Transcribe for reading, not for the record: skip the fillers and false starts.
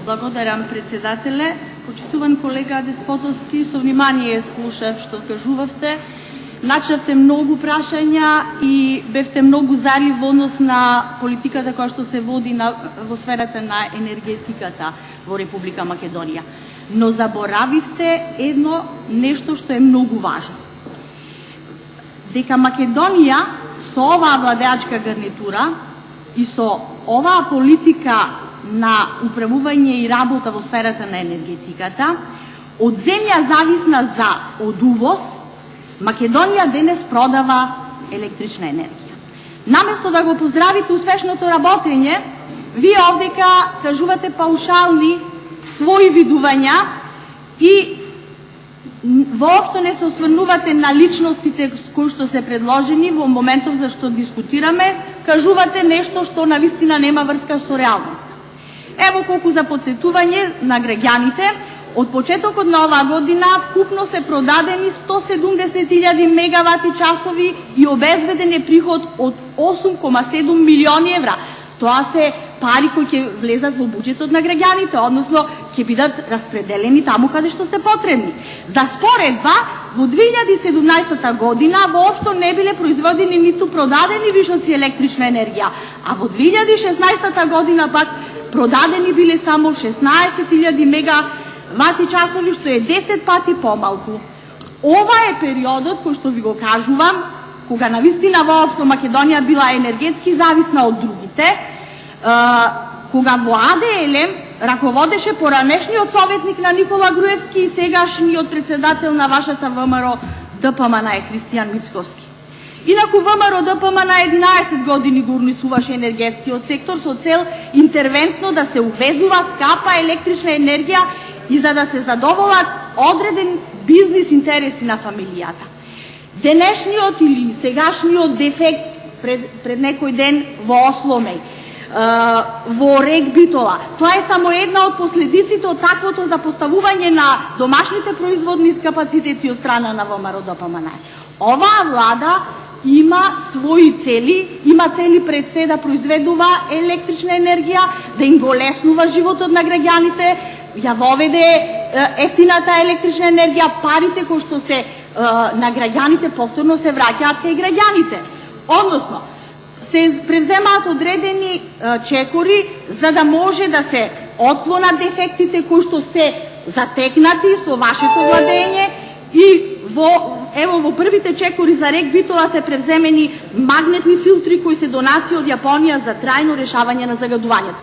Благодарам, председателе. Почитуван колега Деспотовски, со внимание слушав што кажувавте. Начнавте многу прашања и бевте многу зарив во однос на политиката која што се води во сферата на енергетиката во Република Македонија. Но заборавивте едно нешто што е многу важно. Дека Македонија со оваа владеачка гарнитура и со оваа политика на управување и работа во сферата на енергетиката, од земја зависна од увоз, Македонија денес продава електрична енергија. Наместо да го поздравите успешното работење, вие овдека кажувате паушални своји видувања и воопшто не се осврнувате на личностите кои што се предложени во моментов за што дискутираме, кажувате нешто што навистина нема врска со реалноста. Ево колку за подсетување на граѓаните, од почетокот на оваа година вкупно се продадени 170.000 мегавати часови и обезбеден е приход од 8,7 милиони евра. Тоа се пари кои ќе влезат во буџетот на граѓаните, односно ќе бидат распределени таму каде што се потребни. За споредба, во 2017 година воопшто не биле произведени ниту продадени вишоци електрична енергија, а во 2016 година пак продадени биле само 16.000 мегавати часови, што е 10 пати помалку. Ова е периодот кој што ви го кажувам, кога навистина воопшто Македонија била енергетски зависна од другите, кога во АДЛМ раководеше поранешниот советник на Никола Груевски и сегашниот председател на вашата ВМРО ДПМН е Христијан Мицковски. Инаку ВМРО ДПМН 11 години го урнисуваше енергетскиот сектор со цел интервентно да се увезува скапа електрична енергија и за да се задоволат одреден бизнис интереси на фамилијата. Денешниот или сегашниот дефект пред некој ден во Осломеј, во Рег Битола, тоа е само една од последиците од таквото запоставување на домашните производни капацитети од страна на ВМРО ДПМН. Оваа влада има своји цели, има цели пред се да произведува електрична енергија, да им го леснува животот на граѓаните, ја воведе ефтината електрична енергија, парите кои што се на граѓаните повторно се враќаат кај граѓаните. Односно, се превземаат одредени чекори за да може да се отклонат дефектите кои што се затекнати со вашето владење и во првите чекори за Рег Битола се превземени магнетни филтри кои се донации од Јапонија за трајно решавање на загадувањето.